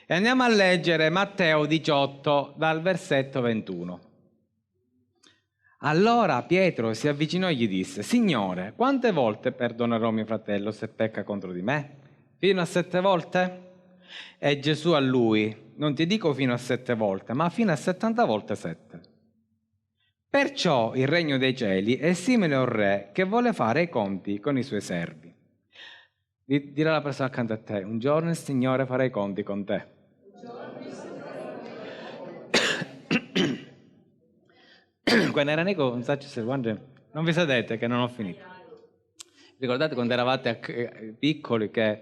E andiamo a leggere Matteo 18 dal versetto 21. Allora Pietro si avvicinò e gli disse: Signore, quante volte perdonerò mio fratello se pecca contro di me? Fino a 7 volte? E Gesù a lui: non ti dico fino a 7 volte, ma fino a 70 volte 7. Perciò il regno dei cieli è simile a un re che vuole fare i conti con i suoi servi. Dirà la persona accanto a te: un giorno il Signore farà i conti con te. Quando era Nico, non vi sedete che non ho finito. Ricordate quando eravate piccoli che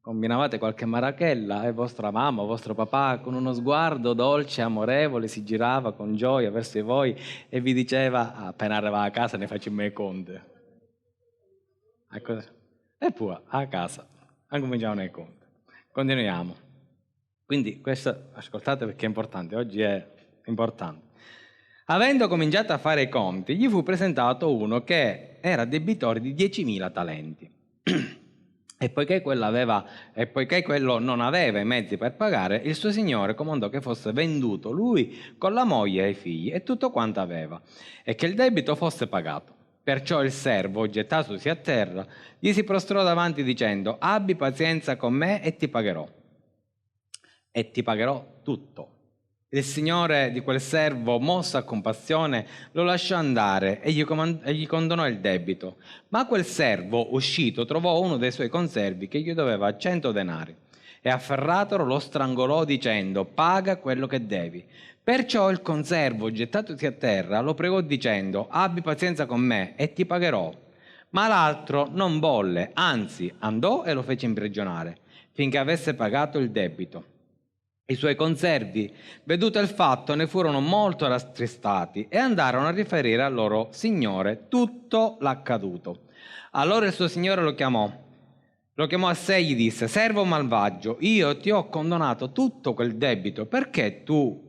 combinavate qualche marachella e vostra mamma o vostro papà con uno sguardo dolce, amorevole, si girava con gioia verso di voi e vi diceva: appena arriva a casa ne facciamo i conti. Ecco. E poi a casa cominciamo i conti. Continuiamo. Quindi questo ascoltate perché è importante, oggi è importante. Avendo cominciato a fare i conti, gli fu presentato uno che era debitore di 10.000 talenti. E poiché quello non aveva i mezzi per pagare, il suo signore comandò che fosse venduto lui con la moglie e i figli e tutto quanto aveva, e che il debito fosse pagato. Perciò il servo, gettatosi a terra, gli si prostrò davanti dicendo: abbi pazienza con me e ti pagherò tutto. Il signore di quel servo, mosso a compassione, lo lasciò andare e gli condonò il debito. Ma quel servo, uscito, trovò uno dei suoi conservi che gli doveva 100 denari e afferratolo lo strangolò dicendo: paga quello che devi. Perciò il conservo, gettatosi a terra, lo pregò dicendo: abbi pazienza con me e ti pagherò. Ma l'altro non volle, anzi andò e lo fece imprigionare finché avesse pagato il debito. I suoi conservi, veduto il fatto, ne furono molto rattristati e andarono a riferire al loro signore tutto l'accaduto. Allora il suo signore lo chiamò a sé e gli disse: servo malvagio, io ti ho condonato tutto quel debito perché tu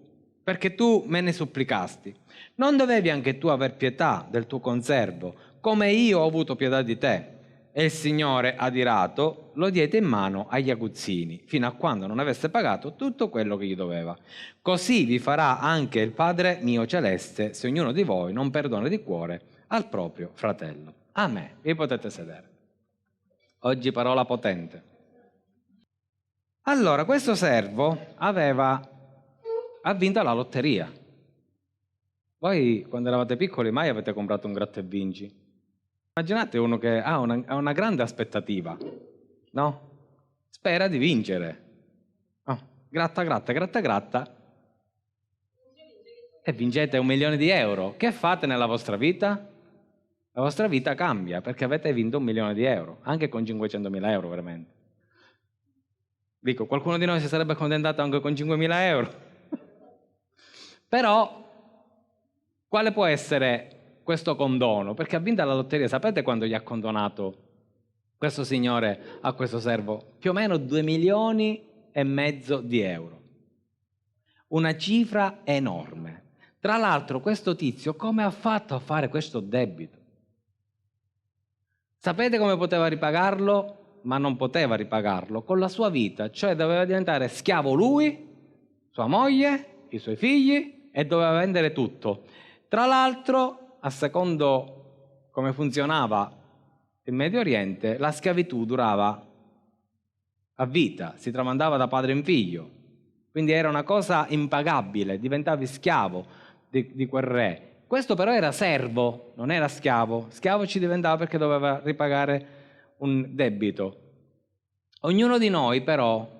me ne supplicasti. Non dovevi anche tu aver pietà del tuo conservo, come io ho avuto pietà di te? E il Signore, adirato, lo diede in mano agli aguzzini, fino a quando non avesse pagato tutto quello che gli doveva. Così vi farà anche il Padre mio celeste, se ognuno di voi non perdona di cuore al proprio fratello. Amen. Vi potete sedere. Oggi parola potente. Allora, questo servo ha vinto la lotteria. Voi, quando eravate piccoli, mai avete comprato un gratta e vinci? Immaginate uno che ha una grande aspettativa, no? Spera di vincere. Oh, gratta, gratta, gratta, gratta e vincete 1.000.000 di euro. Che fate nella vostra vita? La vostra vita cambia perché avete vinto 1.000.000 di euro, anche con 500.000 euro veramente. Dico, qualcuno di noi si sarebbe accontentato anche con 5.000 euro. Però, quale può essere questo condono? Perché ha vinto la lotteria, sapete quando gli ha condonato questo signore a questo servo? Più o meno 2.500.000 di euro. Una cifra enorme. Tra l'altro, questo tizio come ha fatto a fare questo debito? Sapete come poteva ripagarlo? Ma non poteva ripagarlo con la sua vita, cioè doveva diventare schiavo lui, sua moglie, i suoi figli e doveva vendere tutto. Tra l'altro, a secondo come funzionava il Medio Oriente, la schiavitù durava a vita, si tramandava da padre in figlio, quindi era una cosa impagabile, diventavi schiavo di quel re. Questo però era servo, non era schiavo. Schiavo ci diventava perché doveva ripagare un debito. Ognuno di noi però,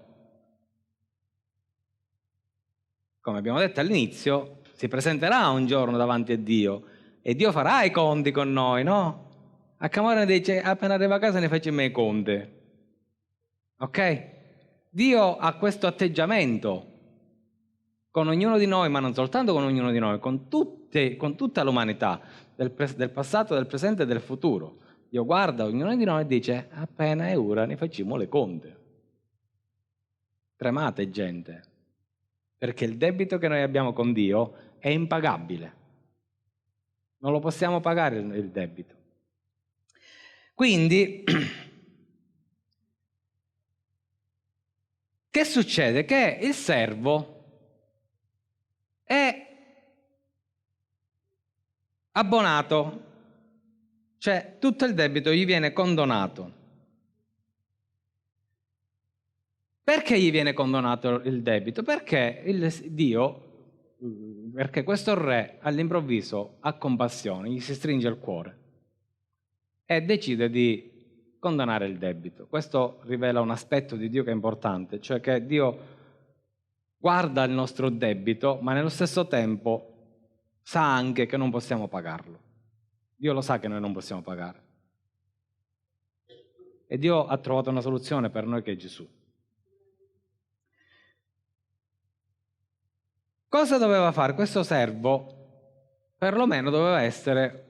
come abbiamo detto all'inizio, si presenterà un giorno davanti a Dio e Dio farà i conti con noi, no? A Camorra dice: appena arriva a casa ne facciamo i conti. Ok? Dio ha questo atteggiamento con ognuno di noi, ma non soltanto con ognuno di noi, con tutta l'umanità, del passato, del presente e del futuro. Dio guarda ognuno di noi e dice: appena è ora ne facciamo le conte. Tremate, gente, perché il debito che noi abbiamo con Dio è impagabile. Non lo possiamo pagare il debito. Quindi, Che succede? Che il servo è abbonato, cioè tutto il debito gli viene condonato. Perché gli viene condonato il debito? Perché perché questo re all'improvviso ha compassione, gli si stringe il cuore e decide di condonare il debito. Questo rivela un aspetto di Dio che è importante, cioè che Dio guarda il nostro debito, ma nello stesso tempo sa anche che non possiamo pagarlo. Dio lo sa che noi non possiamo pagare. E Dio ha trovato una soluzione per noi che è Gesù. Cosa doveva fare? Questo servo perlomeno doveva essere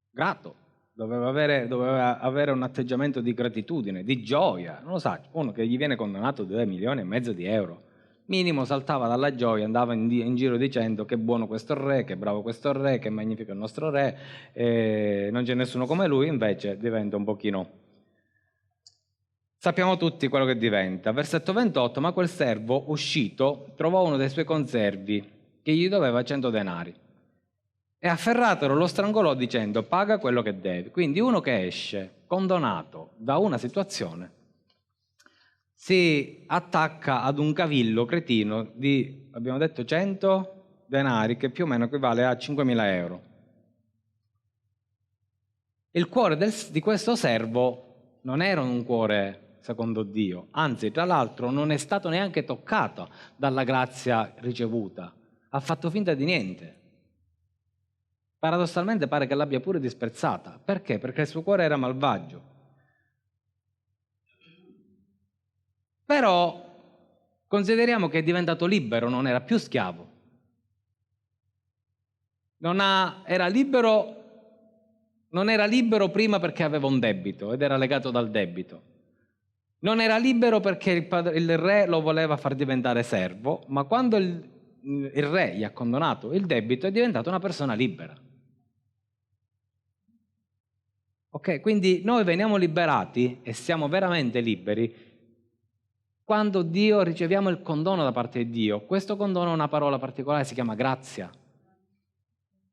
grato, doveva avere un atteggiamento di gratitudine, di gioia. Non lo sa, uno che gli viene condannato 2,5 milioni di euro. Minimo saltava dalla gioia, andava in giro dicendo che buono questo re, che bravo questo re, che magnifico il nostro re, non c'è nessuno come lui, invece diventa un pochino... Sappiamo tutti quello che diventa. Versetto 28, ma quel servo, uscito, trovò uno dei suoi conservi che gli doveva 100 denari. E afferratelo lo strangolò dicendo, paga quello che devi. Quindi uno che esce, condonato da una situazione, si attacca ad un cavillo cretino di, abbiamo detto, 100 denari, che più o meno equivale a 5.000 euro. Il cuore di questo servo non era un cuore secondo Dio, anzi, tra l'altro, non è stato neanche toccato dalla grazia ricevuta, ha fatto finta di niente. Paradossalmente pare che l'abbia pure disprezzata. Perché? Perché il suo cuore era malvagio. Però consideriamo che è diventato libero, non era più schiavo. Era libero prima perché aveva un debito ed era legato dal debito. Non era libero perché il re lo voleva far diventare servo, ma quando il re gli ha condonato il debito è diventato una persona libera. Ok, quindi noi veniamo liberati e siamo veramente liberi quando riceviamo il condono da parte di Dio. Questo condono ha una parola particolare, si chiama grazia.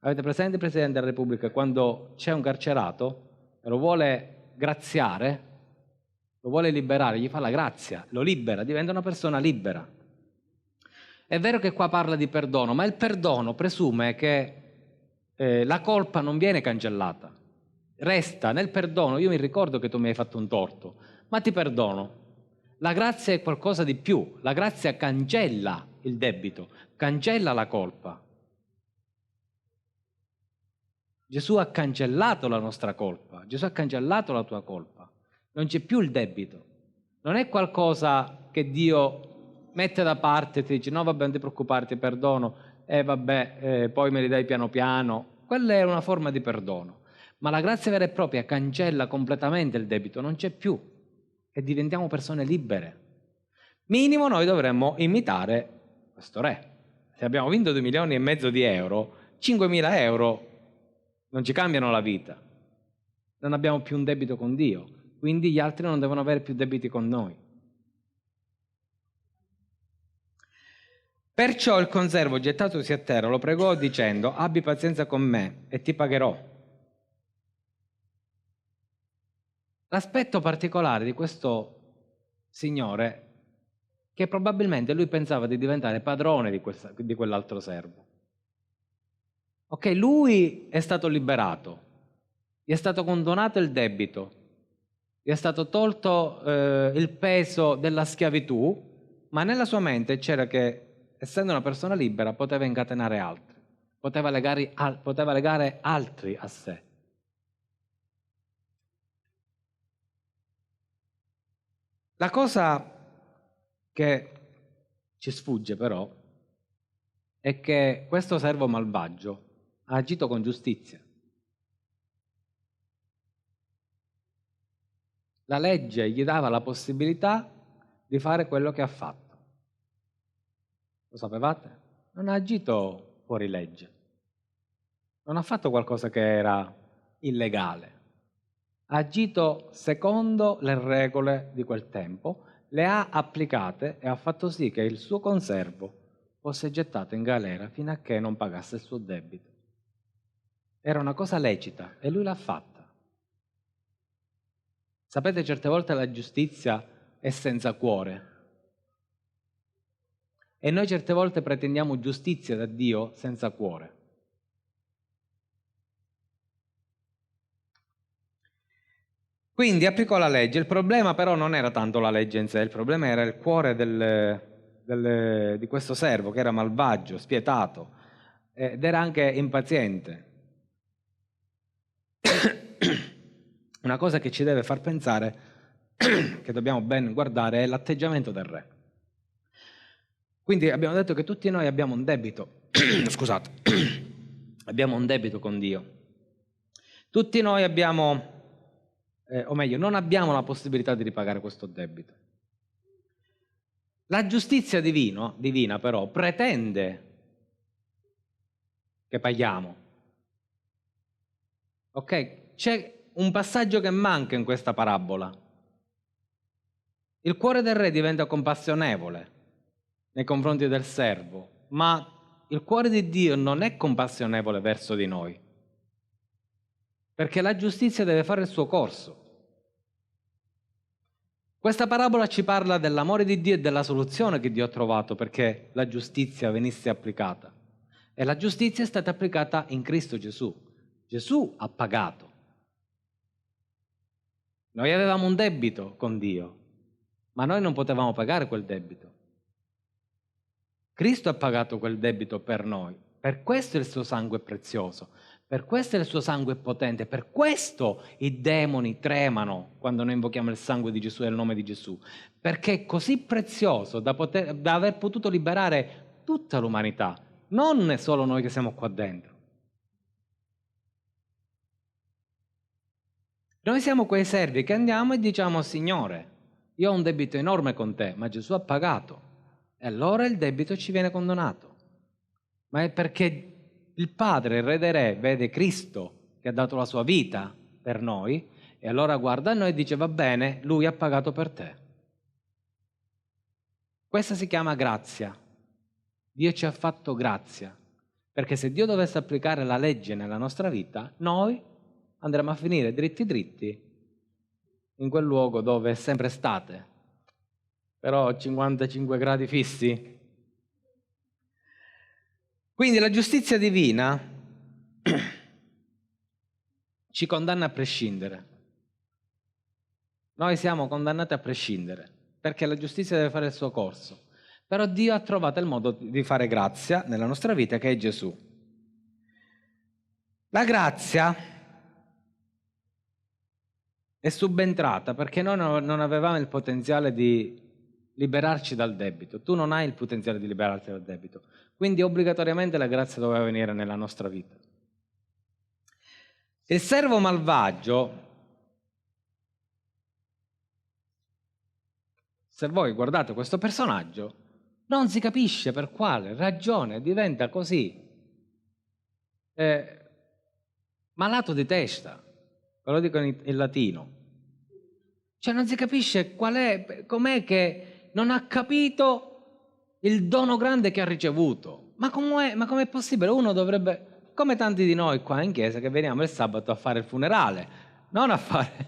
Avete presente il Presidente della Repubblica quando c'è un carcerato e lo vuole graziare, lo vuole liberare, gli fa la grazia, lo libera, diventa una persona libera. È vero che qua parla di perdono, ma il perdono presume che la colpa non viene cancellata. Resta nel perdono, io mi ricordo che tu mi hai fatto un torto, ma ti perdono. La grazia è qualcosa di più, la grazia cancella il debito, cancella la colpa. Gesù ha cancellato la nostra colpa, Gesù ha cancellato la tua colpa, non c'è più il debito, non è qualcosa che Dio mette da parte e ti dice no vabbè non ti preoccupare, ti perdono, poi me li dai piano piano, quella è una forma di perdono. Ma la grazia vera e propria cancella completamente il debito, non c'è più e diventiamo persone libere. Minimo noi dovremmo imitare questo re. Se abbiamo vinto 2,5 milioni di euro, 5.000 euro non ci cambiano la vita. Non abbiamo più un debito con Dio, quindi gli altri non devono avere più debiti con noi. Perciò il conservo, gettatosi a terra, lo pregò dicendo, abbi pazienza con me e ti pagherò. L'aspetto particolare di questo signore che probabilmente lui pensava di diventare padrone di quell'altro servo. Ok, lui è stato liberato, gli è stato condonato il debito, gli è stato tolto il peso della schiavitù, ma nella sua mente c'era che, essendo una persona libera, poteva incatenare altri, poteva legare altri a sé. La cosa che ci sfugge però è che questo servo malvagio ha agito con giustizia. La legge gli dava la possibilità di fare quello che ha fatto. Lo sapevate? Non ha agito fuori legge. Non ha fatto qualcosa che era illegale. Ha agito secondo le regole di quel tempo, le ha applicate e ha fatto sì che il suo conservo fosse gettato in galera fino a che non pagasse il suo debito. Era una cosa lecita e lui l'ha fatta. Sapete, certe volte la giustizia è senza cuore e noi certe volte pretendiamo giustizia da Dio senza cuore. Quindi applicò la legge. Il problema però non era tanto la legge in sé, il problema era il cuore di questo servo, che era malvagio, spietato ed era anche impaziente. Una cosa che ci deve far pensare, che dobbiamo ben guardare, è l'atteggiamento del re. Quindi abbiamo detto che tutti noi abbiamo un debito, scusate, abbiamo un debito con Dio. Tutti noi abbiamo, o meglio, non abbiamo la possibilità di ripagare questo debito. La giustizia divina però pretende che paghiamo. Ok? C'è un passaggio che manca in questa parabola. Il cuore del re diventa compassionevole nei confronti del servo, ma il cuore di Dio non è compassionevole verso di noi, perché la giustizia deve fare il suo corso. Questa parabola ci parla dell'amore di Dio e della soluzione che Dio ha trovato perché la giustizia venisse applicata. E la giustizia è stata applicata in Cristo Gesù. Gesù ha pagato. Noi avevamo un debito con Dio, ma noi non potevamo pagare quel debito. Cristo ha pagato quel debito per noi. Per questo il suo sangue è prezioso, per questo il suo sangue è potente, per questo i demoni tremano quando noi invochiamo il sangue di Gesù e il nome di Gesù, perché è così prezioso da aver potuto liberare tutta l'umanità, non solo noi che siamo qua dentro. Noi siamo quei servi che andiamo e diciamo: Signore, io ho un debito enorme con te, ma Gesù ha pagato e allora il debito ci viene condonato. Ma è perché il Padre, il Re dei Re, vede Cristo che ha dato la sua vita per noi e allora guarda a noi e dice: va bene, Lui ha pagato per te. Questa si chiama grazia. Dio ci ha fatto grazia, perché se Dio dovesse applicare la legge nella nostra vita, noi andremo a finire dritti dritti in quel luogo dove è sempre state, però 55 gradi fissi. Quindi la giustizia divina ci condanna a prescindere. Noi siamo condannati a prescindere, perché la giustizia deve fare il suo corso. Però Dio ha trovato il modo di fare grazia nella nostra vita, che è Gesù. La grazia è subentrata perché noi non avevamo il potenziale di liberarci dal debito. Tu non hai il potenziale di liberarti dal debito. Quindi obbligatoriamente la grazia doveva venire nella nostra vita. Il servo malvagio, se voi guardate questo personaggio, non si capisce per quale ragione diventa così malato di testa, ve lo dico in latino. Cioè non si capisce com'è che non ha capito il dono grande che ha ricevuto. Ma com'è possibile? Uno dovrebbe, come tanti di noi qua in chiesa, che veniamo il sabato a fare il funerale, non a fare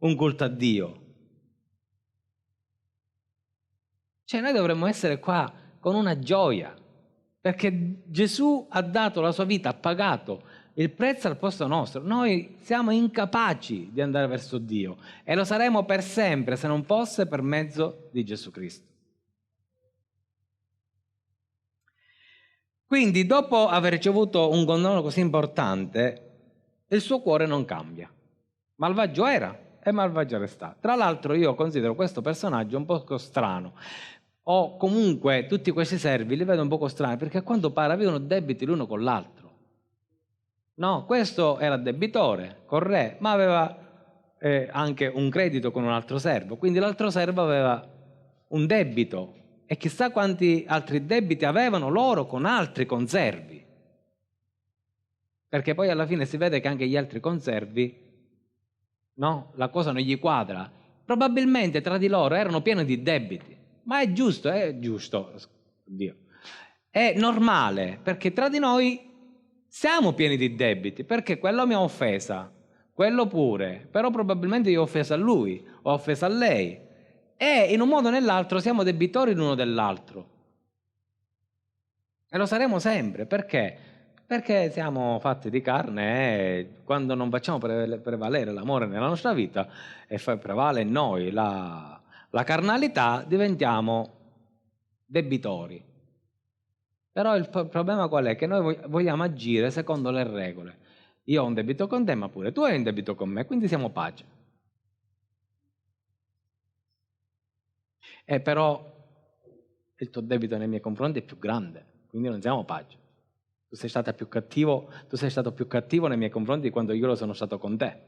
un culto a Dio. Cioè noi dovremmo essere qua con una gioia, perché Gesù ha dato la sua vita, ha pagato il prezzo al posto nostro. Noi siamo incapaci di andare verso Dio e lo saremo per sempre se non fosse per mezzo di Gesù Cristo. Quindi dopo aver ricevuto un condono così importante, il suo cuore non cambia. Malvagio era e malvagio resta. Tra l'altro io considero questo personaggio un po' strano, o comunque tutti questi servi li vedo un poco strani, perché a quanto pare avevano debiti l'uno con l'altro. No, questo era debitore col re, ma aveva anche un credito con un altro servo, quindi l'altro servo aveva un debito e chissà quanti altri debiti avevano loro con altri conservi, perché poi alla fine si vede che anche gli altri conservi, no, la cosa non gli quadra. probabilmente tra di loro erano pieni di debiti. Ma è giusto, Dio. È normale, perché tra di noi siamo pieni di debiti, perché quello mi ha offesa, quello pure, però probabilmente io ho offeso a lui, ho offeso a lei. E in un modo o nell'altro siamo debitori l'uno dell'altro. E lo saremo sempre, perché? Perché siamo fatti di carne e quando non facciamo prevalere l'amore nella nostra vita e prevale in noi la carnalità, diventiamo debitori. Però il problema qual è? Che noi vogliamo agire secondo le regole. Io ho un debito con te, ma pure tu hai un debito con me, quindi siamo pace. Però il tuo debito nei miei confronti è più grande, quindi non siamo pace. Tu sei stato più cattivo nei miei confronti di quando io lo sono stato con te.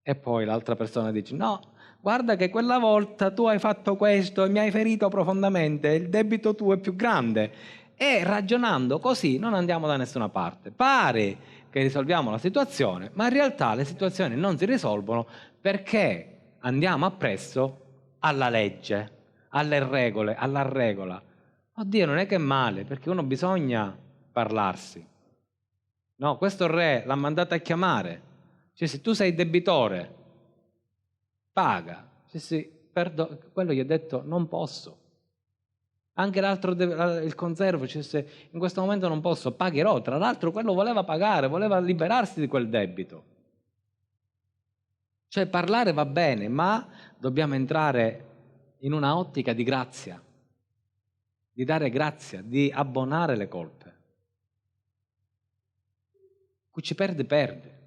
E poi l'altra persona dice: no, guarda che quella volta tu hai fatto questo e mi hai ferito profondamente, il debito tuo è più grande. E ragionando così non andiamo da nessuna parte. Pare che risolviamo la situazione, ma in realtà le situazioni non si risolvono perché andiamo appresso alla legge, alle regole, alla regola. Oddio, non è che è male, perché uno bisogna parlarsi. No, questo re l'ha mandato a chiamare. Cioè, se tu sei debitore, paga. Quello gli ha detto: non posso. Anche l'altro, il conservo, cioè, se in questo momento non posso, pagherò. Tra l'altro quello voleva pagare, voleva liberarsi di quel debito. Cioè, parlare va bene, ma dobbiamo entrare in una ottica di grazia, di dare grazia, di abbonare le colpe. Chi ci perde, perde.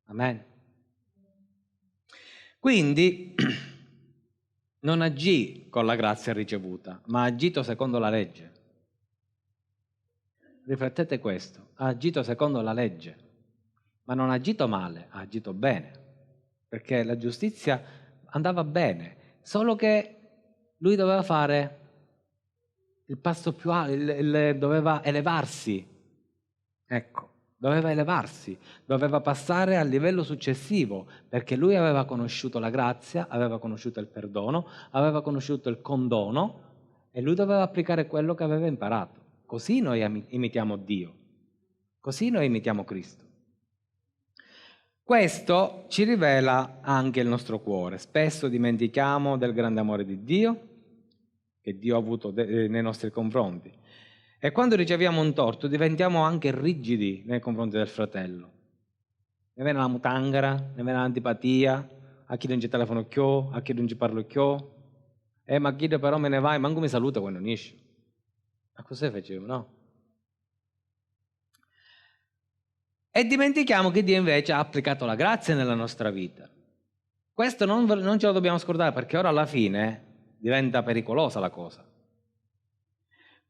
Amen. Quindi non agì con la grazia ricevuta, ma ha agito secondo la legge. Riflettete questo: ha agito secondo la legge, ma non ha agito male, ha agito bene, perché la giustizia andava bene, solo che lui doveva fare il passo più alto, doveva elevarsi. Ecco, doveva elevarsi, doveva passare al livello successivo, perché lui aveva conosciuto la grazia, aveva conosciuto il perdono, aveva conosciuto il condono e lui doveva applicare quello che aveva imparato. Così noi imitiamo Dio, così noi imitiamo Cristo. Questo ci rivela anche il nostro cuore. Spesso dimentichiamo del grande amore di Dio che Dio ha avuto nei nostri confronti. E quando riceviamo un torto diventiamo anche rigidi nei confronti del fratello. Ne viene la mutangara, ne viene l'antipatia, a chi non ci telefono più, a chi non ci parlo più. Ma chi però me ne vai, manco mi saluta quando esce. Ma cos'è facevo, no? E dimentichiamo che Dio invece ha applicato la grazia nella nostra vita. Questo non ce lo dobbiamo scordare, perché ora alla fine diventa pericolosa la cosa.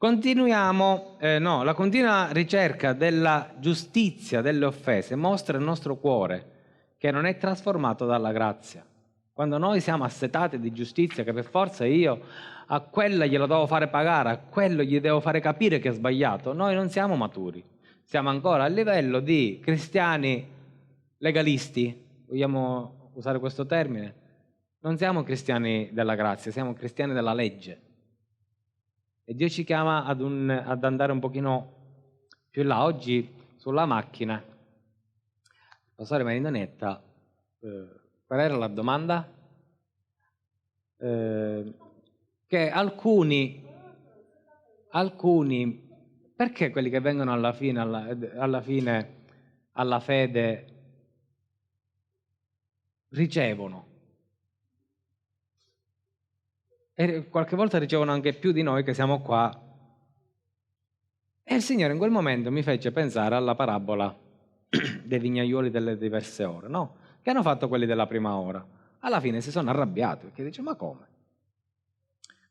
La continua ricerca della giustizia delle offese mostra il nostro cuore che non è trasformato dalla grazia. Quando noi siamo assetati di giustizia, che per forza io a quella glielo devo fare pagare, a quello gli devo fare capire che è sbagliato, noi non siamo maturi. Siamo ancora a livello di cristiani legalisti, vogliamo usare questo termine? Non siamo cristiani della grazia, siamo cristiani della legge. E Dio ci chiama ad andare un pochino più in là. Oggi sulla macchina, il pastore Marinonetta, qual era la domanda? Che alcuni, perché quelli che vengono alla fine alla fede ricevono? E qualche volta ricevono anche più di noi che siamo qua. E il Signore in quel momento mi fece pensare alla parabola dei vignaioli delle diverse ore, no? Che hanno fatto quelli della prima ora. Alla fine si sono arrabbiati, perché dice: ma come?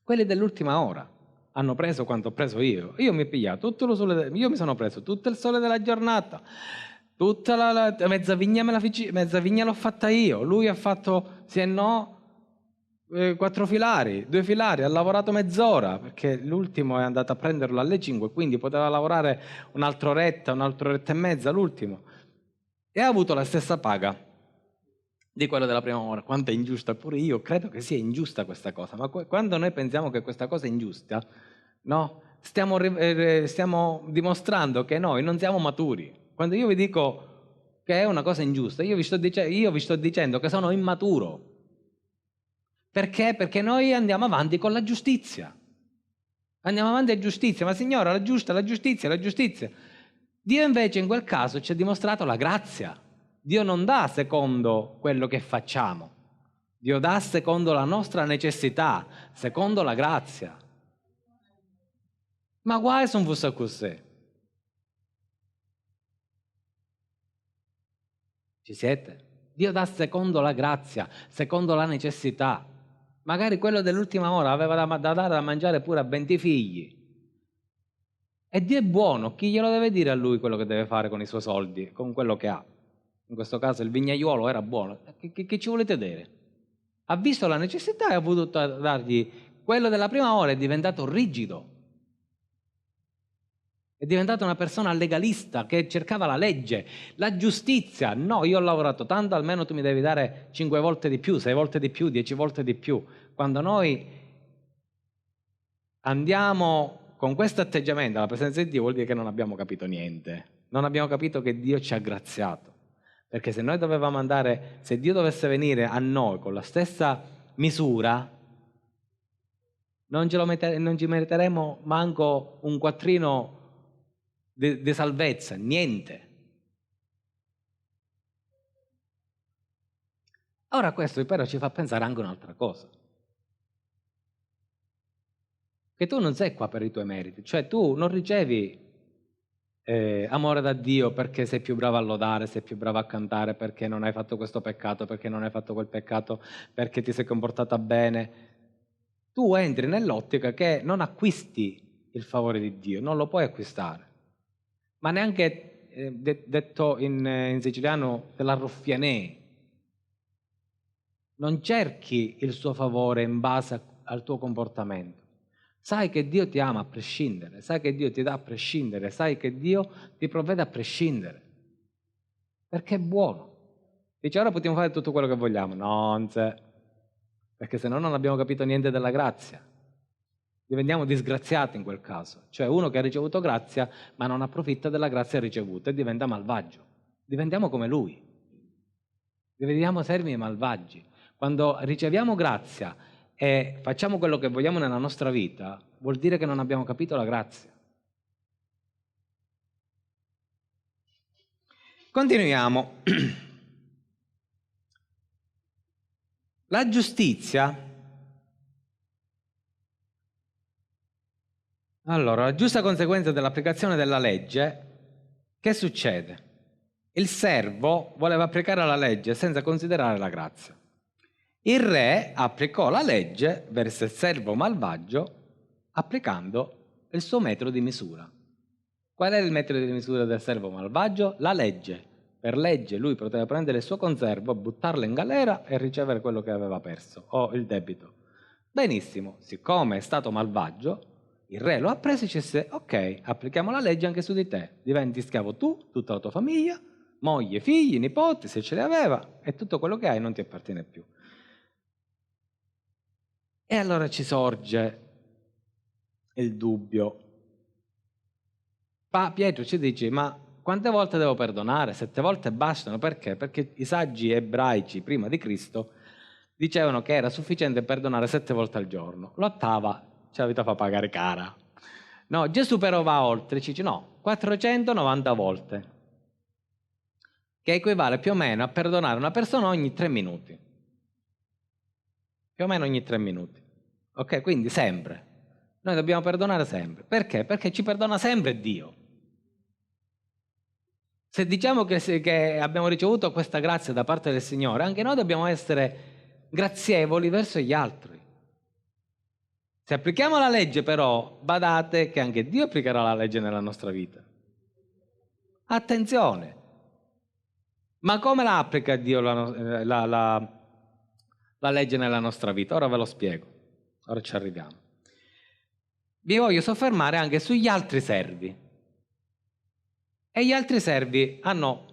Quelli dell'ultima ora hanno preso quanto ho preso io. Io mi sono preso tutto il sole della giornata, tutta la mezza vigna mezza vigna l'ho fatta io. Lui ha fatto, se no, 4 filari, 2 filari, ha lavorato mezz'ora, perché l'ultimo è andato a prenderlo alle 5, quindi poteva lavorare un'altra oretta e mezza l'ultimo. e ha avuto la stessa paga di quello della prima ora. Quanto è ingiusta, pure io credo che sia ingiusta questa cosa, ma quando noi pensiamo che questa cosa è ingiusta, no? Stiamo dimostrando che noi non siamo maturi. Quando io vi dico che è una cosa ingiusta, io vi sto dicendo che sono immaturo. Perché? Perché noi andiamo avanti con la giustizia. Andiamo avanti a giustizia, ma signora, la giustizia, la giustizia. Dio invece in quel caso ci ha dimostrato la grazia. Dio non dà secondo quello che facciamo. Dio dà secondo la nostra necessità, secondo la grazia. Ma guai se non fosse così. Ci siete? Dio dà secondo la grazia, secondo la necessità. Magari quello dell'ultima ora aveva da dare da mangiare pure a 20 figli. E Dio è buono, chi glielo deve dire a lui quello che deve fare con i suoi soldi, con quello che ha? In questo caso il vignaiuolo era buono. Che ci volete dire? Ha visto la necessità e ha voluto dargli. Quello della prima ora è diventato rigido. È diventato una persona legalista che cercava la legge, la giustizia. No, io ho lavorato tanto, almeno tu mi devi dare 5 volte di più, 6 volte di più, 10 volte di più. Quando noi andiamo con questo atteggiamento alla presenza di Dio, vuol dire che non abbiamo capito niente. Non abbiamo capito che Dio ci ha graziato. Perché se noi dovevamo andare, se Dio dovesse venire a noi con la stessa misura, non ci meriteremo manco un quattrino di salvezza, niente. Ora questo però ci fa pensare anche un'altra cosa. Che tu non sei qua per i tuoi meriti, cioè tu non ricevi amore da Dio perché sei più bravo a lodare, sei più bravo a cantare, perché non hai fatto questo peccato, perché non hai fatto quel peccato, perché ti sei comportata bene. Tu entri nell'ottica che non acquisti il favore di Dio, non lo puoi acquistare. Ma neanche, detto in siciliano, te la ruffianè. Non cerchi il suo favore in base al tuo comportamento. Sai che Dio ti ama a prescindere, sai che Dio ti dà a prescindere, sai che Dio ti provvede a prescindere. Perché è buono. Dice, ora possiamo fare tutto quello che vogliamo. No, perché se no non abbiamo capito niente della grazia. Diventiamo disgraziati in quel caso. Cioè uno che ha ricevuto grazia ma non approfitta della grazia ricevuta e diventa malvagio. Diventiamo come lui. Diventiamo servi e malvagi. Quando riceviamo grazia e facciamo quello che vogliamo nella nostra vita, vuol dire che non abbiamo capito la grazia. Continuiamo. La giustizia. Allora, la giusta conseguenza dell'applicazione della legge, che succede? Il servo voleva applicare la legge senza considerare la grazia. Il re applicò la legge verso il servo malvagio applicando il suo metodo di misura. Qual è il metodo di misura del servo malvagio? La legge. Per legge lui poteva prendere il suo conservo, buttarlo in galera e ricevere quello che aveva perso, o il debito. Benissimo, siccome è stato malvagio, il re lo ha preso e ci disse, ok, applichiamo la legge anche su di te, diventi schiavo tu, tutta la tua famiglia, moglie, figli, nipoti, se ce li aveva, e tutto quello che hai non ti appartiene più. E allora ci sorge il dubbio. Pietro ci dice, ma quante volte devo perdonare? 7 volte bastano? Perché? Perché i saggi ebraici prima di Cristo dicevano che era sufficiente perdonare 7 volte al giorno. L'8ª ce la vita fa pagare cara. No, Gesù però va oltre, ci dice no, 490 volte, che equivale più o meno a perdonare una persona ogni 3 minuti. Più o meno ogni 3 minuti. Ok, quindi sempre. Noi dobbiamo perdonare sempre. Perché? Perché ci perdona sempre Dio. Se diciamo che abbiamo ricevuto questa grazia da parte del Signore, anche noi dobbiamo essere grazievoli verso gli altri. Se applichiamo la legge però, badate che anche Dio applicherà la legge nella nostra vita. Attenzione! Ma come la applica Dio la legge nella nostra vita? Ora ve lo spiego, ora ci arriviamo. Vi voglio soffermare anche sugli altri servi. E gli altri servi hanno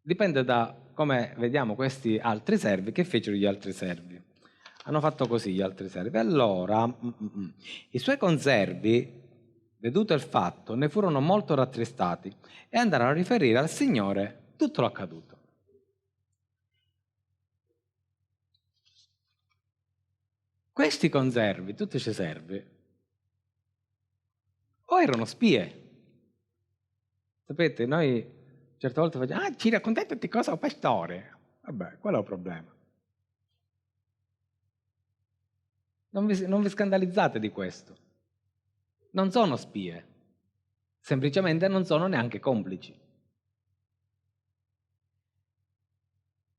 Dipende da come vediamo questi altri servi, che fecero gli altri servi. Hanno fatto così gli altri servi. Allora, i suoi conservi, veduto il fatto, ne furono molto rattristati e andarono a riferire al Signore tutto l'accaduto. Questi conservi, tutti questi servi, o erano spie. Sapete, noi certe volte facciamo, ci raccontate tutte cose o pastore. Vabbè, quello è il problema. Non vi scandalizzate di questo. Non sono spie, semplicemente non sono neanche complici.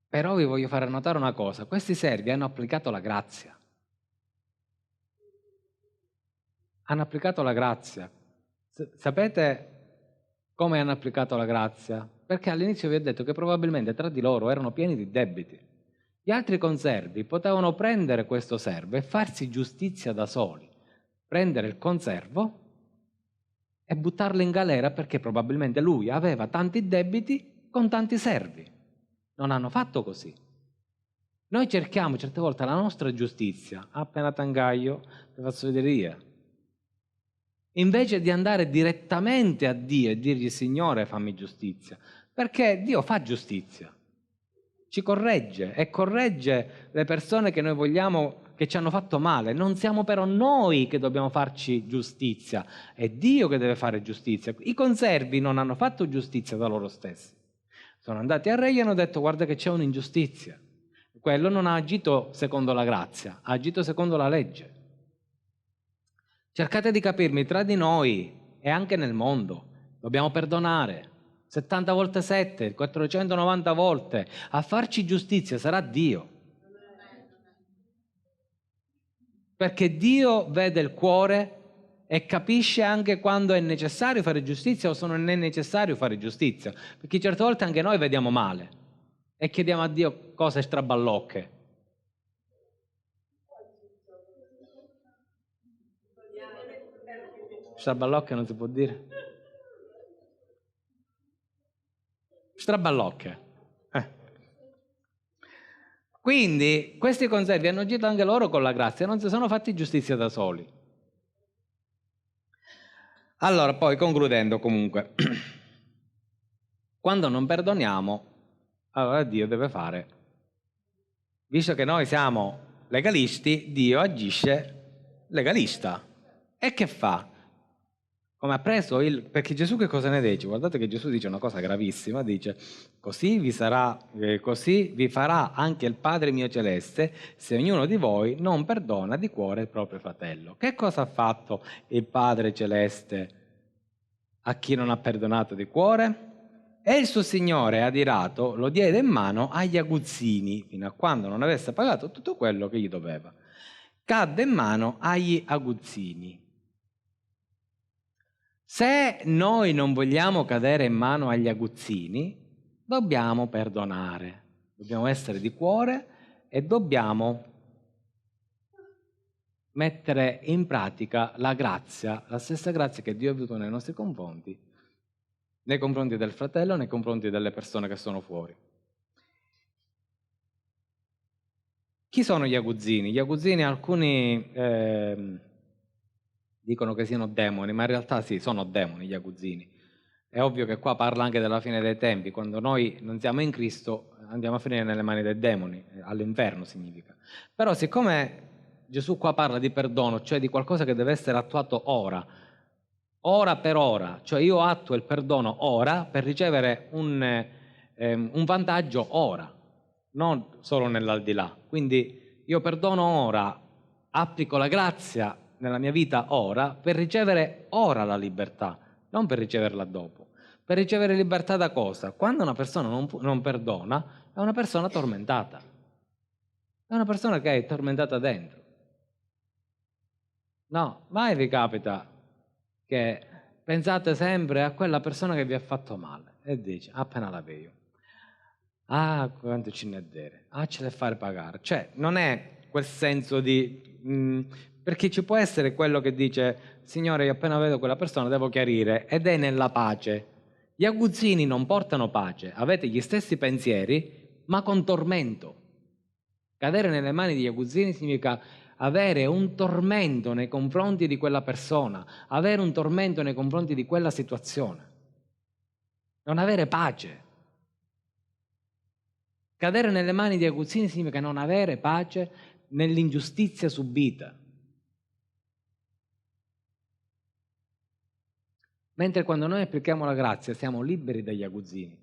Però vi voglio fare notare una cosa, questi servi hanno applicato la grazia. Hanno applicato la grazia. Sapete come hanno applicato la grazia? Perché all'inizio vi ho detto che probabilmente tra di loro erano pieni di debiti. Gli altri conservi potevano prendere questo servo e farsi giustizia da soli, prendere il conservo e buttarlo in galera perché probabilmente lui aveva tanti debiti con tanti servi. Non hanno fatto così. Noi cerchiamo certe volte la nostra giustizia, appena tangaio, vi faccio vedere io. Invece di andare direttamente a Dio e dirgli Signore fammi giustizia, perché Dio fa giustizia, ci corregge e corregge le persone che noi vogliamo che ci hanno fatto male. Non siamo però noi che dobbiamo farci giustizia, è Dio che deve fare giustizia. I conservi non hanno fatto giustizia da loro stessi, sono andati al re e gli hanno detto guarda che c'è un'ingiustizia. Quello non ha agito secondo la grazia, ha agito secondo la legge. Cercate di capirmi, tra di noi e anche nel mondo dobbiamo perdonare 70 volte 7, 490 volte. A farci giustizia sarà Dio. Perché Dio vede il cuore e capisce anche quando è necessario fare giustizia o se non è necessario fare giustizia. Perché certe volte anche noi vediamo male e chiediamo a Dio cose straballocche. Straballocche non si può dire? Straballocche. Quindi questi conservi hanno agito anche loro con la grazia, non si sono fatti giustizia da soli. Allora, poi concludendo comunque, quando non perdoniamo, allora Dio deve fare. Visto che noi siamo legalisti, Dio agisce legalista. E che fa? Come ha preso il... Perché Gesù che cosa ne dice? Guardate che Gesù dice una cosa gravissima, dice così vi farà anche il Padre mio celeste se ognuno di voi non perdona di cuore il proprio fratello. Che cosa ha fatto il Padre celeste a chi non ha perdonato di cuore? E il suo Signore adirato lo diede in mano agli aguzzini fino a quando non avesse pagato tutto quello che gli doveva. Cadde in mano agli aguzzini. Se noi non vogliamo cadere in mano agli aguzzini, dobbiamo perdonare, dobbiamo essere di cuore e dobbiamo mettere in pratica la grazia, la stessa grazia che Dio ha avuto nei nostri confronti del fratello, nei confronti delle persone che sono fuori. Chi sono gli aguzzini? Gli aguzzini alcuni dicono che siano demoni, ma in realtà sì, sono demoni gli aguzzini. È ovvio che qua parla anche della fine dei tempi, quando noi non siamo in Cristo andiamo a finire nelle mani dei demoni, all'inferno significa. Però siccome Gesù qua parla di perdono, cioè di qualcosa che deve essere attuato ora per ora, cioè io attuo il perdono ora per ricevere un vantaggio ora, non solo nell'aldilà. Quindi io perdono ora, applico la grazia nella mia vita ora per ricevere ora la libertà, non per riceverla dopo. Per ricevere libertà da cosa? Quando una persona non perdona, è una persona tormentata. È una persona che è tormentata dentro. No, mai vi capita che pensate sempre a quella persona che vi ha fatto male e dice, appena la vedo, quanto ci ne deve, ce le fare pagare. Cioè, non è quel senso di... perché ci può essere quello che dice, Signore, io appena vedo quella persona devo chiarire, ed è nella pace. Gli aguzzini non portano pace, avete gli stessi pensieri, ma con tormento. Cadere nelle mani degli aguzzini significa avere un tormento nei confronti di quella persona, avere un tormento nei confronti di quella situazione, non avere pace. Cadere nelle mani di aguzzini significa non avere pace nell'ingiustizia subita. Mentre quando noi applichiamo la grazia siamo liberi dagli aguzzini.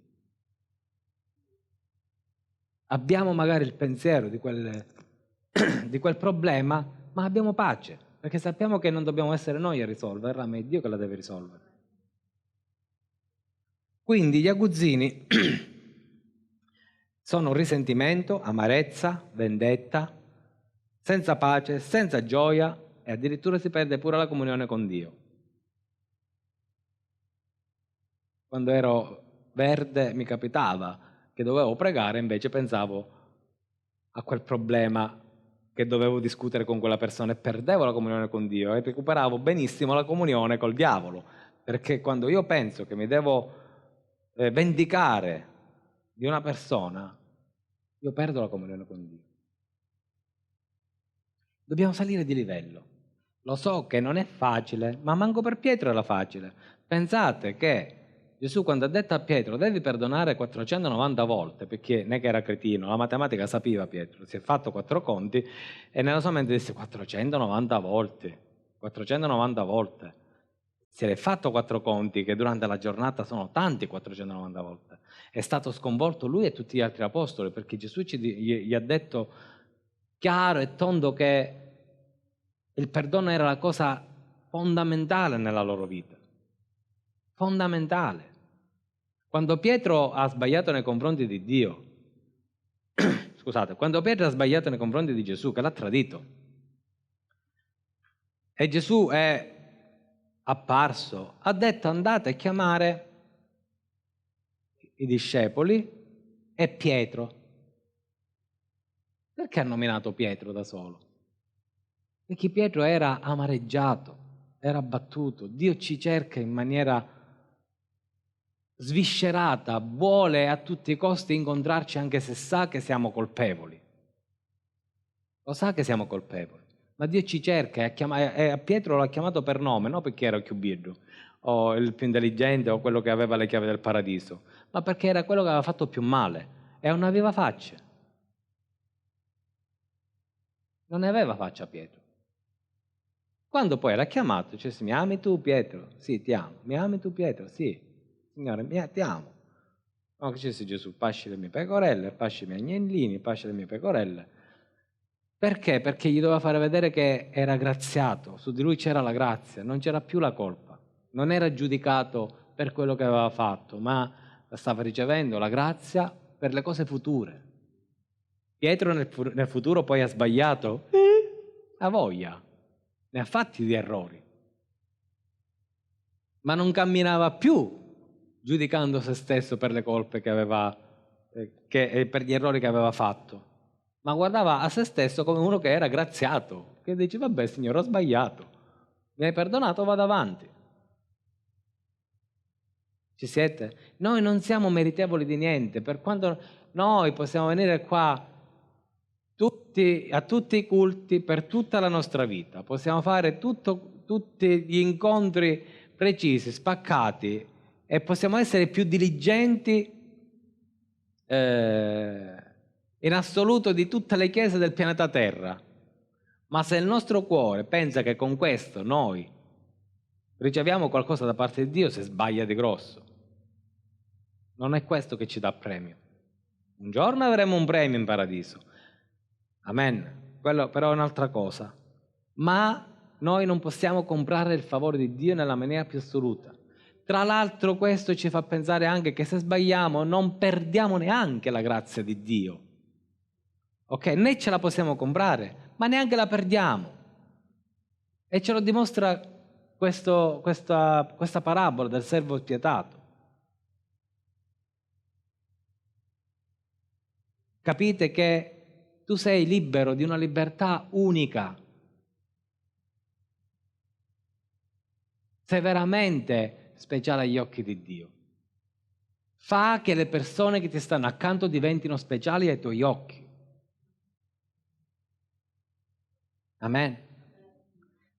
Abbiamo magari il pensiero di quel problema, ma abbiamo pace, perché sappiamo che non dobbiamo essere noi a risolverla, ma è Dio che la deve risolvere. Quindi gli aguzzini sono risentimento, amarezza, vendetta, senza pace, senza gioia e addirittura si perde pure la comunione con Dio. Quando ero verde mi capitava che dovevo pregare, invece pensavo a quel problema che dovevo discutere con quella persona e perdevo la comunione con Dio e recuperavo benissimo la comunione col diavolo, perché quando io penso che mi devo vendicare di una persona, io perdo la comunione con Dio. Dobbiamo salire di livello. Lo so che non è facile, ma manco per Pietro era facile. Pensate che Gesù quando ha detto a Pietro devi perdonare 490 volte, perché non è che era cretino, la matematica sapeva Pietro, si è fatto 4 conti e nella sua mente disse 490 volte, 490 volte. Si è fatto 4 conti che durante la giornata sono tanti 490 volte. È stato sconvolto lui e tutti gli altri apostoli perché Gesù gli ha detto chiaro e tondo che il perdono era la cosa fondamentale nella loro vita. Fondamentale. Quando Pietro ha sbagliato nei confronti di Dio, scusate, quando Pietro ha sbagliato nei confronti di Gesù, che l'ha tradito, e Gesù è apparso, ha detto andate a chiamare i discepoli e Pietro. Perché ha nominato Pietro da solo? Perché Pietro era amareggiato, era abbattuto. Dio ci cerca in maniera sviscerata, vuole a tutti i costi incontrarci anche se sa che siamo colpevoli. Lo sa che siamo colpevoli, ma Dio ci cerca e a Pietro l'ha chiamato per nome, non perché era il più birro o il più intelligente o quello che aveva le chiavi del paradiso, ma perché era quello che aveva fatto più male e non aveva faccia. Non ne aveva faccia Pietro. Quando poi l'ha chiamato, dice, mi ami tu Pietro? Sì, ti amo. Mi ami tu Pietro? Sì. Signore, ti amo. No, che disse Gesù? Pasci le mie pecorelle, pasci i miei agnellini, pasci le mie pecorelle. Perché? Perché gli doveva fare vedere che era graziato, su di lui c'era la grazia, non c'era più la colpa. Non era giudicato per quello che aveva fatto, ma stava ricevendo la grazia per le cose future. Pietro nel futuro poi ha sbagliato? Ha voglia. Ne ha fatti di errori, ma non camminava più giudicando se stesso per le colpe che aveva, per gli errori che aveva fatto, ma guardava a se stesso come uno che era graziato, che dice vabbè Signore ho sbagliato, mi hai perdonato, vado avanti. Ci siete? Noi non siamo meritevoli di niente, per quanto noi possiamo venire qua a tutti i culti per tutta la nostra vita, possiamo fare tutti gli incontri precisi, spaccati e possiamo essere più diligenti in assoluto di tutte le chiese del pianeta Terra, ma se il nostro cuore pensa che con questo noi riceviamo qualcosa da parte di Dio, si sbaglia di grosso. Non è questo che ci dà premio. Un giorno avremo un premio in paradiso. Amen. Quello però è un'altra cosa. Ma noi non possiamo comprare il favore di Dio nella maniera più assoluta. Tra l'altro questo ci fa pensare anche che se sbagliamo non perdiamo neanche la grazia di Dio. Ok? Né ce la possiamo comprare, ma neanche la perdiamo. E ce lo dimostra questa parabola del servo spietato. Capite che tu sei libero di una libertà unica. Sei veramente speciale agli occhi di Dio. Fa che le persone che ti stanno accanto diventino speciali ai tuoi occhi. Amen.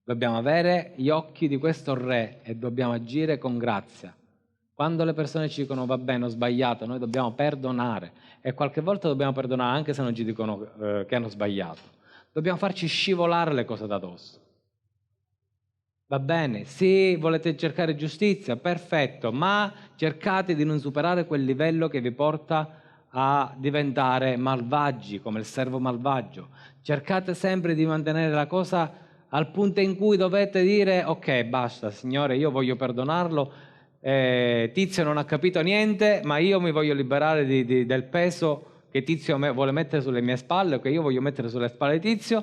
Dobbiamo avere gli occhi di questo Re e dobbiamo agire con grazia. Quando le persone ci dicono va bene, ho sbagliato, noi dobbiamo perdonare, e qualche volta dobbiamo perdonare anche se non ci dicono che hanno sbagliato. Dobbiamo farci scivolare le cose da dosso. Va bene, sì, volete cercare giustizia, perfetto, ma cercate di non superare quel livello che vi porta a diventare malvagi, come il servo malvagio. Cercate sempre di mantenere la cosa al punto in cui dovete dire ok, basta, Signore, io voglio perdonarlo, Tizio non ha capito niente, ma io mi voglio liberare del peso che Tizio vuole mettere sulle mie spalle, che io voglio mettere sulle spalle di Tizio.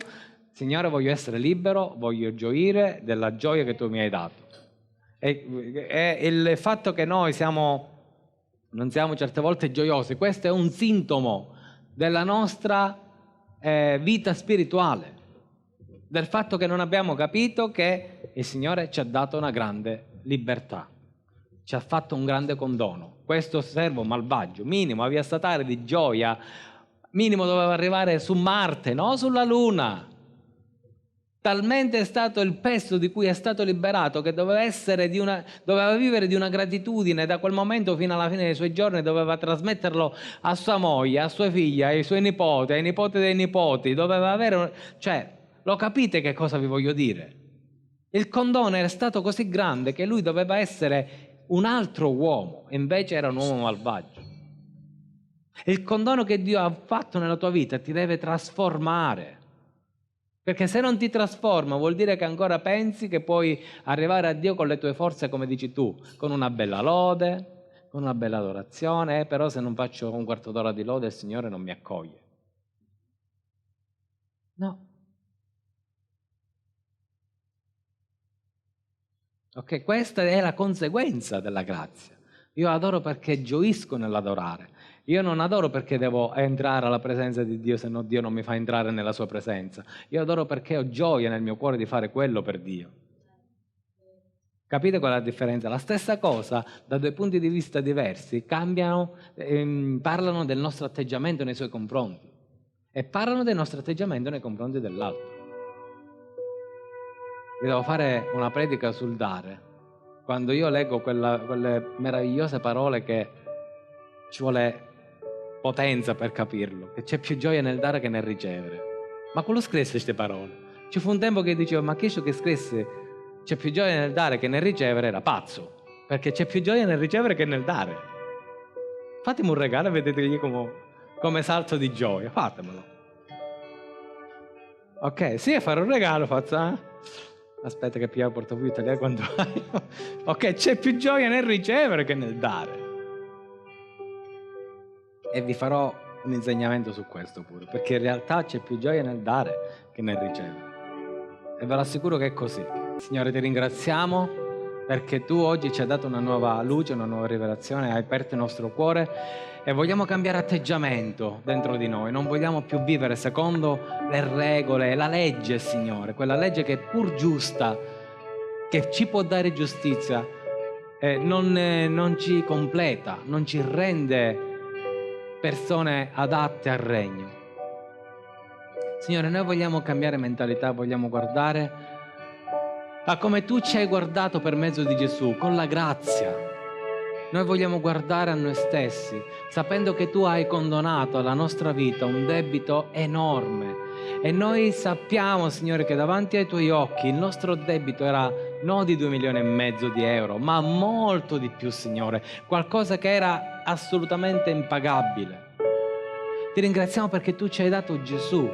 Signore, voglio essere libero, voglio gioire della gioia che tu mi hai dato. E il fatto che noi non siamo certe volte gioiosi, questo è un sintomo della nostra vita spirituale, del fatto che non abbiamo capito che il Signore ci ha dato una grande libertà, ci ha fatto un grande condono. Questo servo malvagio, minimo, aveva statare di gioia, minimo doveva arrivare su Marte, no sulla Luna. Talmente è stato il peso di cui è stato liberato che doveva vivere di una gratitudine da quel momento fino alla fine dei suoi giorni, doveva trasmetterlo a sua moglie, a sua figlia, ai suoi nipoti, ai nipoti dei nipoti, doveva avere... lo capite che cosa vi voglio dire? Il condono era stato così grande che lui doveva essere un altro uomo, e invece era un uomo malvagio. Il condono che Dio ha fatto nella tua vita ti deve trasformare. Perché se non ti trasforma vuol dire che ancora pensi che puoi arrivare a Dio con le tue forze, come dici tu, con una bella lode, con una bella adorazione, però se non faccio un quarto d'ora di lode il Signore non mi accoglie. No. Ok, questa è la conseguenza della grazia. Io adoro perché gioisco nell'adorare. Io non adoro perché devo entrare alla presenza di Dio, se no Dio non mi fa entrare nella sua presenza. Io adoro perché ho gioia nel mio cuore di fare quello per Dio. Capite qual è la differenza? La stessa cosa, da due punti di vista diversi, parlano del nostro atteggiamento nei suoi confronti e parlano del nostro atteggiamento nei confronti dell'altro. Vi devo fare una predica sul dare. Quando io leggo quelle meravigliose parole che ci vuole potenza per capirlo, che c'è più gioia nel dare che nel ricevere. Ma quello scrisse queste parole? Ci fu un tempo che dicevo, ma chi che scrisse c'è più gioia nel dare che nel ricevere era pazzo, perché c'è più gioia nel ricevere che nel dare. Fatemi un regalo e vedete come salto di gioia, fatemelo. Ok, sì, a fare un regalo, faccio... Aspetta che Pia porta più italiano quando hai. Ok, c'è più gioia nel ricevere che nel dare. E vi farò un insegnamento su questo pure, perché in realtà c'è più gioia nel dare che nel ricevere. E ve lo assicuro che è così. Signore, ti ringraziamo perché tu oggi ci hai dato una nuova luce, una nuova rivelazione, hai aperto il nostro cuore e vogliamo cambiare atteggiamento dentro di noi. Non vogliamo più vivere secondo le regole, la legge, Signore, quella legge che è pur giusta, che ci può dare giustizia, non ci completa, non ci rende persone adatte al regno. Signore, noi vogliamo cambiare mentalità, vogliamo guardare a come tu ci hai guardato per mezzo di Gesù, con la grazia. Noi vogliamo guardare a noi stessi, sapendo che tu hai condonato alla nostra vita un debito enorme. E noi sappiamo, Signore, che davanti ai tuoi occhi il nostro debito era non di 2,5 milioni di euro, ma molto di più, Signore. Qualcosa che era assolutamente impagabile. Ti ringraziamo perché tu ci hai dato Gesù,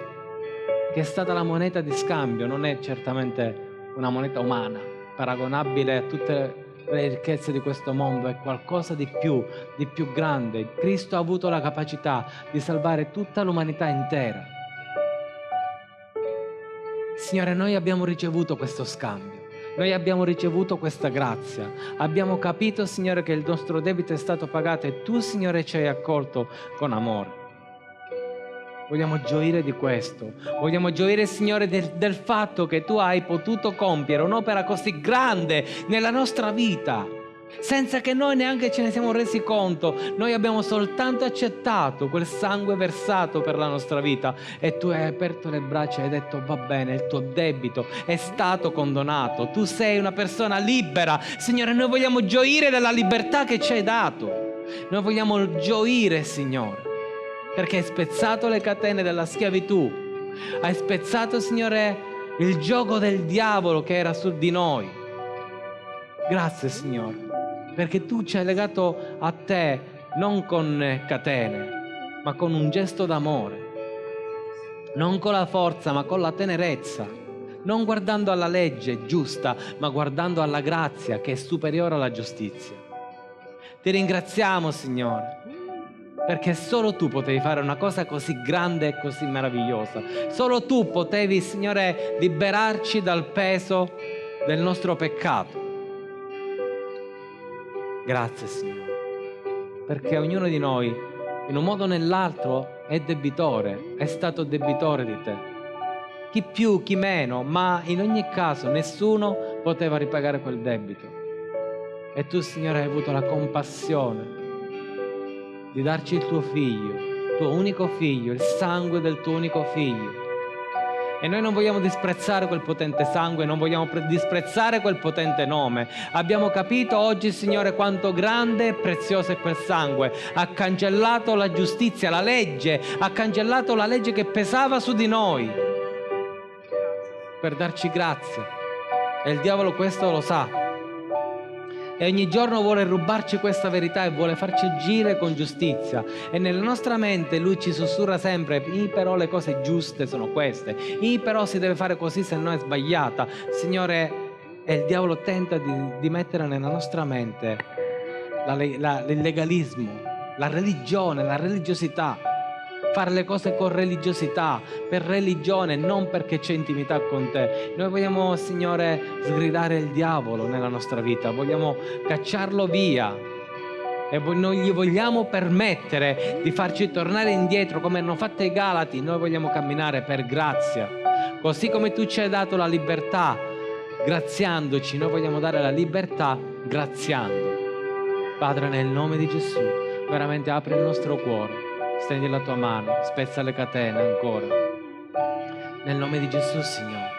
che è stata la moneta di scambio, non è certamente una moneta umana, paragonabile a tutte le ricchezze di questo mondo, è qualcosa di più grande. Cristo ha avuto la capacità di salvare tutta l'umanità intera. Signore, noi abbiamo ricevuto questo scambio, noi abbiamo ricevuto questa grazia, abbiamo capito, Signore, che il nostro debito è stato pagato e tu, Signore, ci hai accolto con amore. Vogliamo gioire di questo, vogliamo gioire, Signore, del fatto che tu hai potuto compiere un'opera così grande nella nostra vita, senza che noi neanche ce ne siamo resi conto. Noi abbiamo soltanto accettato quel sangue versato per la nostra vita e tu hai aperto le braccia e hai detto: va bene, il tuo debito è stato condonato, tu sei una persona libera. Signore, noi vogliamo gioire della libertà che ci hai dato, noi vogliamo gioire, Signore, perché hai spezzato le catene della schiavitù, hai spezzato, Signore, il gioco del diavolo che era su di noi. Grazie, Signore, perché tu ci hai legato a te non con catene, ma con un gesto d'amore, non con la forza, ma con la tenerezza, non guardando alla legge giusta, ma guardando alla grazia che è superiore alla giustizia. Ti ringraziamo, Signore, perché solo tu potevi fare una cosa così grande e così meravigliosa. Solo tu potevi, Signore, liberarci dal peso del nostro peccato. Grazie, Signore, perché ognuno di noi, in un modo o nell'altro, è debitore, è stato debitore di te. Chi più, chi meno, ma in ogni caso nessuno poteva ripagare quel debito. E tu, Signore, hai avuto la compassione di darci il tuo figlio, il tuo unico figlio, il sangue del tuo unico figlio. E noi non vogliamo disprezzare quel potente sangue, non vogliamo disprezzare quel potente nome. Abbiamo capito oggi, Signore, quanto grande e prezioso è quel sangue. Ha cancellato la giustizia, la legge, ha cancellato la legge che pesava su di noi per darci grazia. E il diavolo questo lo sa. E ogni giorno vuole rubarci questa verità e vuole farci agire con giustizia. E nella nostra mente lui ci sussurra sempre: però le cose giuste sono queste, però si deve fare così, se no è sbagliata. Signore, e il diavolo tenta di mettere nella nostra mente il legalismo, la religione, la religiosità. Fare le cose con religiosità, per religione, non perché c'è intimità con te. Noi vogliamo, Signore, sgridare il diavolo nella nostra vita, vogliamo cacciarlo via e non gli vogliamo permettere di farci tornare indietro come hanno fatto i Galati. Noi vogliamo camminare per grazia, così come tu ci hai dato la libertà graziandoci, noi vogliamo dare la libertà graziando. Padre, nel nome di Gesù, veramente apri il nostro cuore, stendi la tua mano, spezza le catene ancora. Nel nome di Gesù, Signore,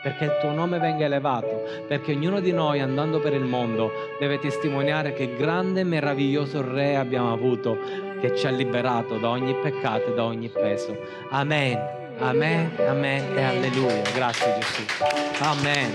perché il tuo nome venga elevato, perché ognuno di noi, andando per il mondo, deve testimoniare che grande e meraviglioso Re abbiamo avuto, che ci ha liberato da ogni peccato e da ogni peso. Amen, amen, amen e alleluia. Grazie Gesù. Amen.